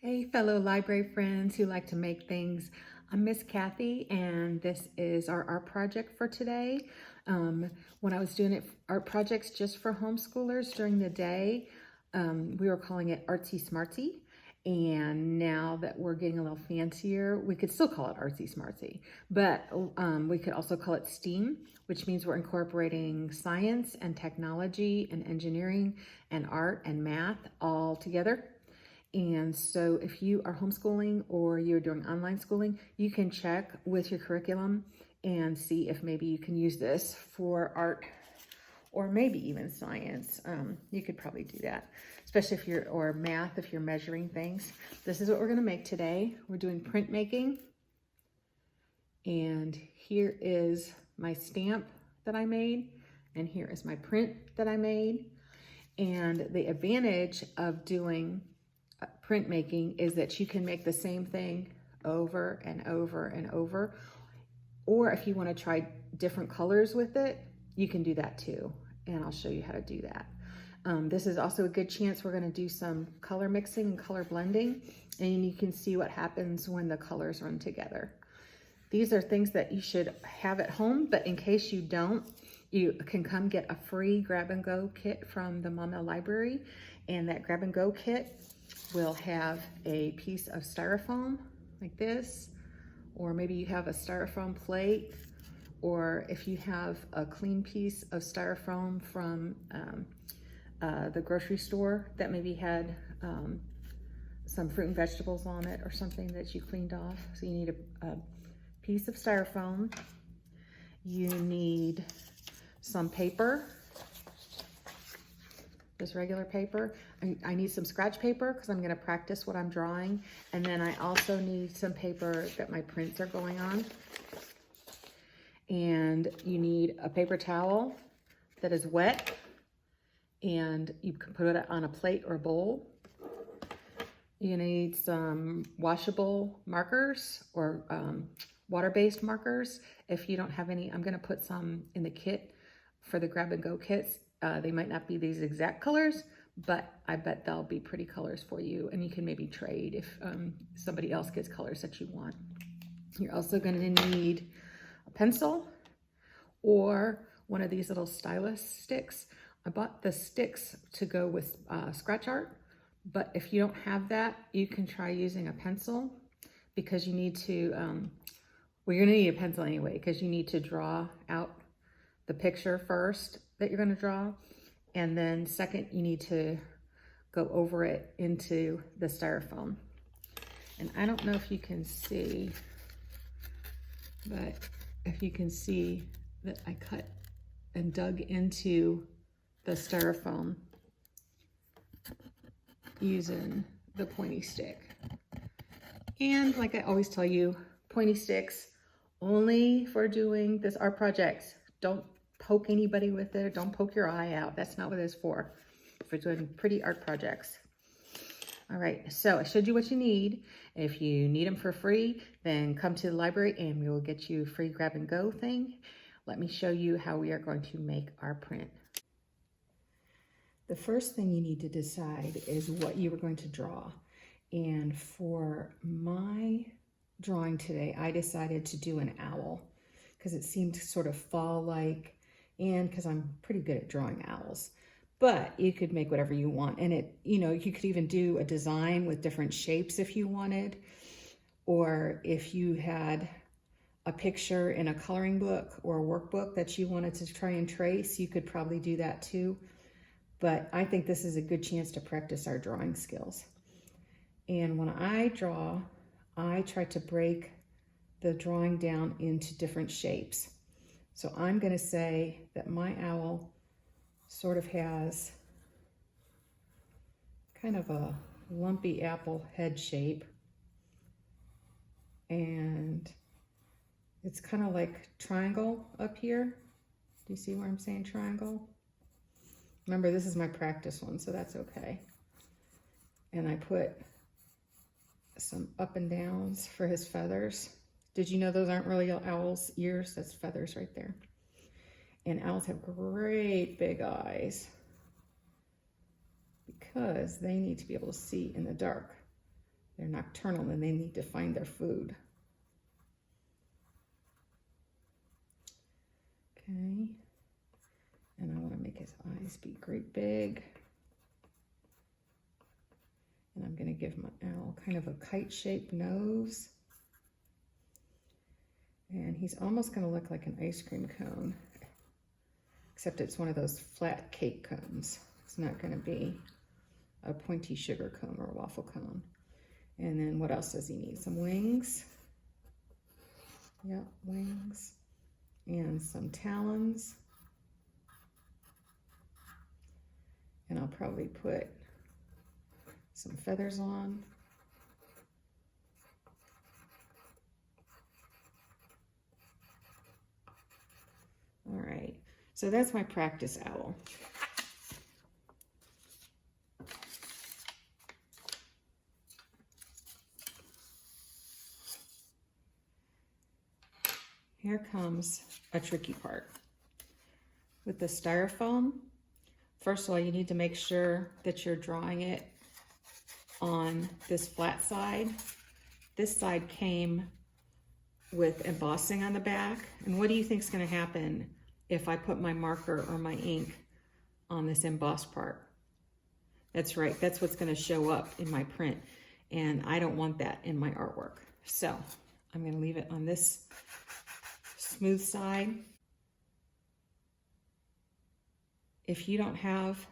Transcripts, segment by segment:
Hey, fellow library friends who like to make things. I'm Miss Kathy, and this is our art project for today. When I was doing art projects just for homeschoolers during the day, we were calling it Artsy Smartsy. And now that we're getting a little fancier, we could still call it Artsy Smartsy, but we could also call it STEAM, which means we're incorporating science and technology and engineering and art and math all together. And so if you are homeschooling or you're doing online schooling, you can check with your curriculum and see if maybe you can use this for art or maybe even science. You could probably do that, especially if or math, if you're measuring things. This is what we're gonna make today. We're doing printmaking. And here is my stamp that I made. And here is my print that I made. And the advantage of doing printmaking is that you can make the same thing over and over and over. Or if you want to try different colors with it, you can do that too. And I'll show you how to do that. This is also a good chance we're going to do some color mixing and color blending, and you can see what happens when the colors run together. These are things that you should have at home, but in case you don't, you can come get a free grab and go kit from the Maumelle library, and that grab and go kit will have a piece of styrofoam like this, or maybe you have a styrofoam plate, or if you have a clean piece of styrofoam from the grocery store that maybe had some fruit and vegetables on it or something that you cleaned off. So you need a piece of styrofoam. You need some paper, just regular paper. I need some scratch paper because I'm going to practice what I'm drawing. And then I also need some paper that my prints are going on. And you need a paper towel that is wet, and you can put it on a plate or a bowl. You need some washable markers or water-based markers. If you don't have any, I'm going to put some in the kit for the grab and go kits. They might not be these exact colors, but I bet they'll be pretty colors for you, and you can maybe trade if somebody else gets colors that you want. You're also going to need a pencil or one of these little stylus sticks. I bought the sticks to go with scratch art, but if you don't have that, you can try using a pencil, because you need to, well, you're gonna need a pencil anyway, because you need to draw out the picture first that you're gonna draw. And then second, you need to go over it into the styrofoam. And I don't know if you can see, but if you can see that I cut and dug into the styrofoam using the pointy stick. And like I always tell you, pointy sticks only for doing this art projects. Don't poke anybody with it. Don't poke your eye out. That's not what it's for doing pretty art projects. All right, so I showed you what you need. If you need them for free, then come to the library and we will get you a free grab and go thing. Let me show you how we are going to make our print. The first thing you need to decide is what you are going to draw. And for my drawing today, I decided to do an owl because it seemed sort of fall-like, and because I'm pretty good at drawing owls. But you could make whatever you want. And you could even do a design with different shapes if you wanted. Or if you had a picture in a coloring book or a workbook that you wanted to try and trace, you could probably do that too. But I think this is a good chance to practice our drawing skills. And when I draw, I try to break the drawing down into different shapes. So I'm going to say that my owl sort of has kind of a lumpy apple head shape. And it's kind of like triangle up here. Do you see where I'm saying triangle? Remember, this is my practice one, so that's okay. And I put some up and downs for his feathers. Did you know those aren't really owl's ears? That's feathers right there. And owls have great big eyes because they need to be able to see in the dark. They're nocturnal and they need to find their food. Okay. And I want to make his eyes be great big. And I'm going to give my owl kind of a kite-shaped nose. And he's almost going to look like an ice cream cone, except it's one of those flat cake cones. It's not going to be a pointy sugar cone or a waffle cone. And then what else does he need? Some wings. Yep, wings. And some talons. And I'll probably put some feathers on. All right, so that's my practice owl. Here comes a tricky part. With the styrofoam, first of all, you need to make sure that you're drawing it on this flat side. This side came with embossing on the back. And what do you think is going to happen if I put my marker or my ink on this embossed part? That's right, that's what's going to show up in my print. And I don't want that in my artwork. So I'm going to leave it on this smooth side. If you don't have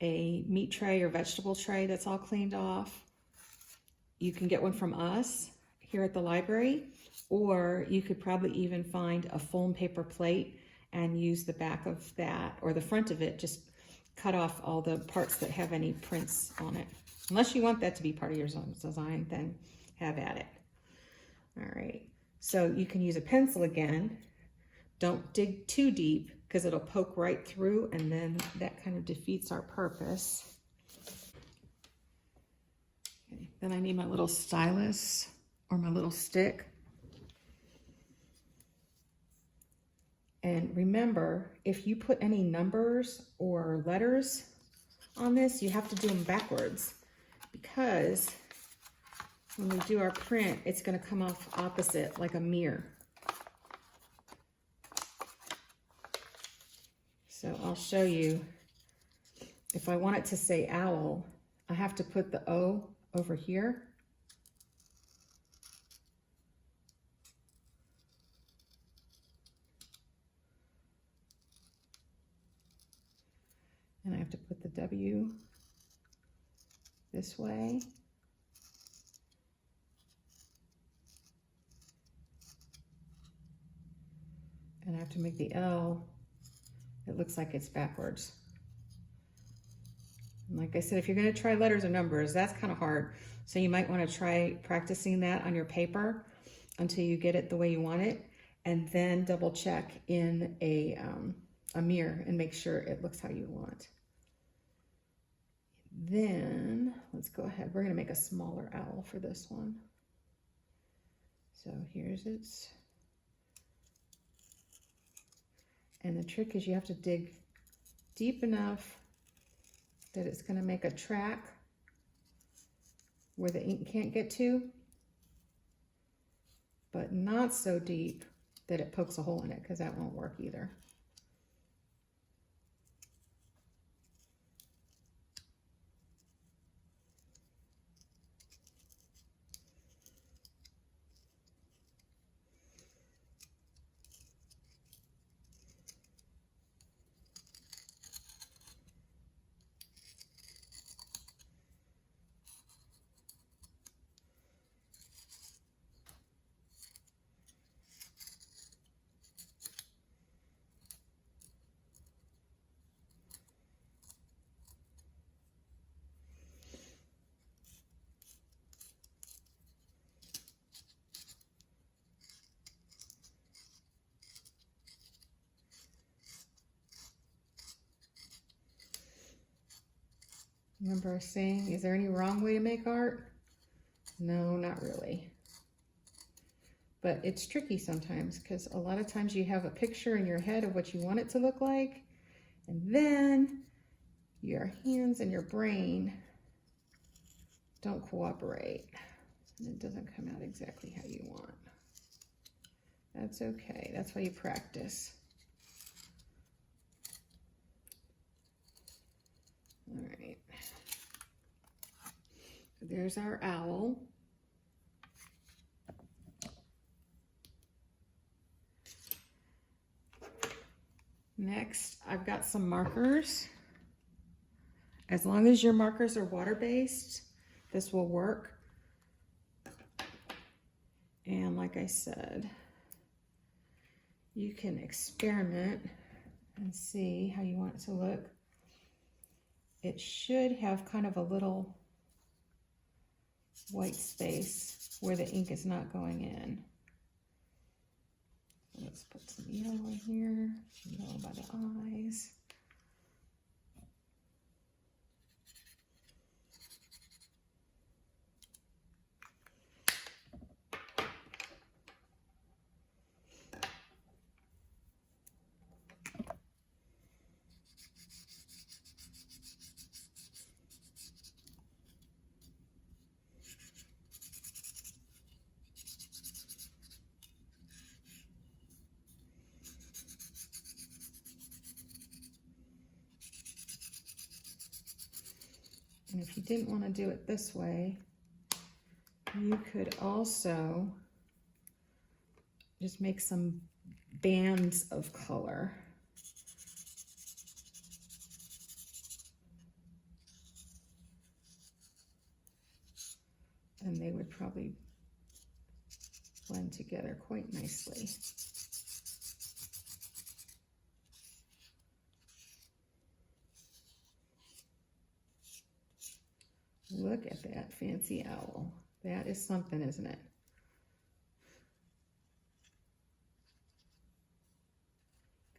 a meat tray or vegetable tray that's all cleaned off, you can get one from us here at the library, or you could probably even find a foam paper plate and use the back of that or the front of it. Just cut off all the parts that have any prints on it. Unless you want that to be part of your design, then have at it. All right, so you can use a pencil again. Don't dig too deep because it'll poke right through, and then that kind of defeats our purpose. Okay, then I need my little stylus or my little stick. And remember, if you put any numbers or letters on this, you have to do them backwards, because when we do our print, it's going to come off opposite like a mirror. So I'll show you. If I want it to say owl, I have to put the O over here. And I have to put the W this way. And I have to make the L, it looks like it's backwards. And like I said, if you're going to try letters or numbers, that's kind of hard. So you might want to try practicing that on your paper until you get it the way you want it, and then double check in a mirror and make sure it looks how you want. Then let's go ahead. We're going to make a smaller owl for this one. So here's its. And the trick is you have to dig deep enough that it's going to make a track where the ink can't get to, but not so deep that it pokes a hole in it, because that won't work either. Remember saying, is there any wrong way to make art? No, not really. But it's tricky sometimes, because a lot of times you have a picture in your head of what you want it to look like, and then your hands and your brain don't cooperate. And it doesn't come out exactly how you want. That's okay. That's why you practice. All right. So there's our owl. Next, I've got some markers. As long as your markers are water-based, this will work. And like I said, you can experiment and see how you want it to look. It should have kind of a little white space where the ink is not going in. So let's put some yellow here, some yellow by the eyes. And if you didn't want to do it this way, you could also just make some bands of color. And they would probably blend together quite nicely. Look at that fancy owl. That is something, isn't it?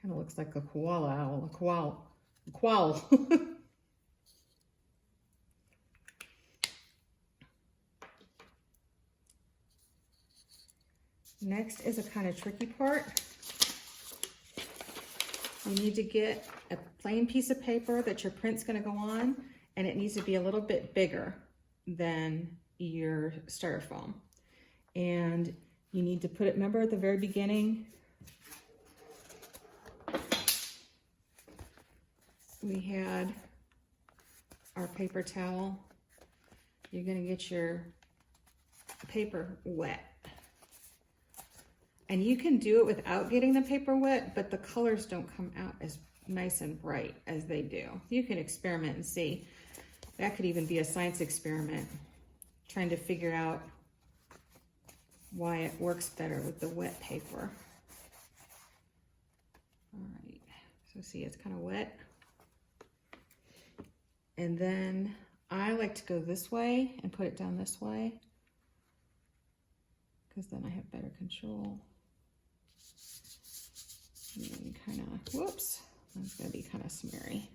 Kind of looks like a koala owl, a koala. Next is a kind of tricky part. You need to get a plain piece of paper that your print's going to go on, and it needs to be a little bit bigger than your styrofoam. And you need to put it, remember at the very beginning, we had our paper towel. You're going to get your paper wet. And you can do it without getting the paper wet, but the colors don't come out as nice and bright as they do. You can experiment and see. That could even be a science experiment, trying to figure out why it works better with the wet paper. All right, so see, it's kind of wet. And then I like to go this way and put it down this way, because then I have better control. And then kind of, whoops, that's gonna be kind of smeary.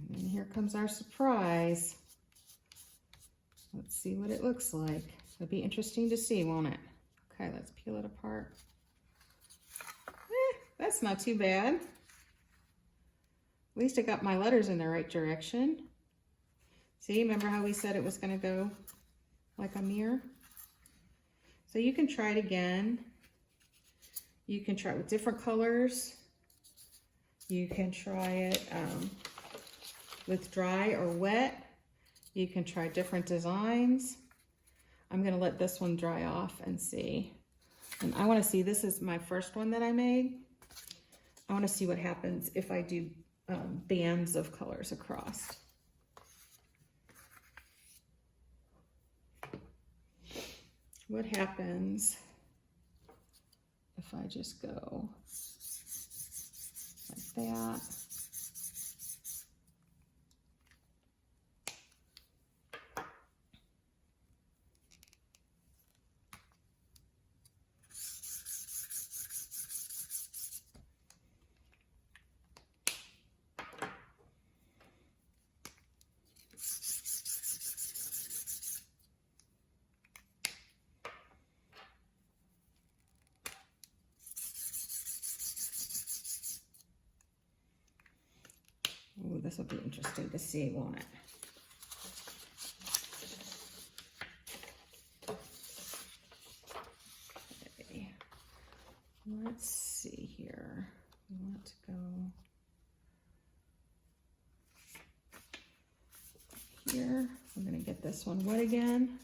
And then here comes our surprise. Let's see what it looks like. It'll be interesting to see, won't it? Okay, let's peel it apart. That's not too bad. At least I got my letters in the right direction. See, remember how we said it was going to go like a mirror? So you can try it again. You can try it with different colors. You can try it with dry or wet. You can try different designs. I'm going to let this one dry off and see. And I want to see, this is my first one that I made. I want to see what happens if I do bands of colors across. What happens if I just go like that? this will be interesting to see, won't it? Okay. Let's see here. We want to go here. I'm going to get this one wet again.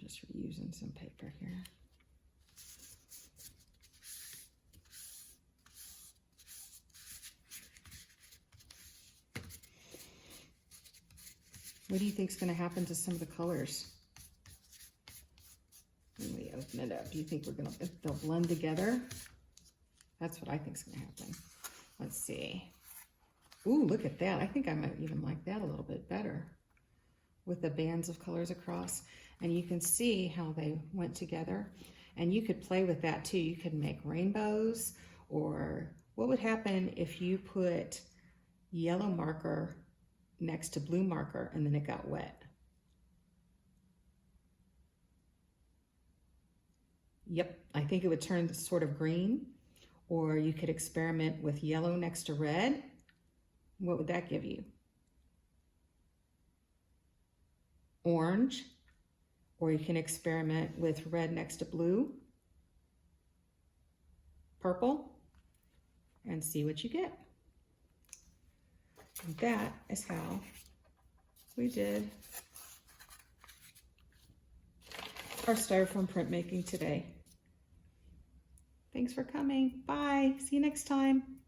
Just reusing some paper here. What do you think is going to happen to some of the colors when we open it up? Do you think they'll blend together? That's what I think is going to happen. Let's see. Ooh, look at that. I think I might even like that a little bit better with the bands of colors across. And you can see how they went together. And you could play with that too. You could make rainbows, or what would happen if you put yellow marker next to blue marker and then it got wet? Yep, I think it would turn sort of green. Or you could experiment with yellow next to red. What would that give you? Orange. Or you can experiment with red next to blue, purple, and see what you get. And that is how we did our styrofoam printmaking today. Thanks for coming. Bye. See you next time.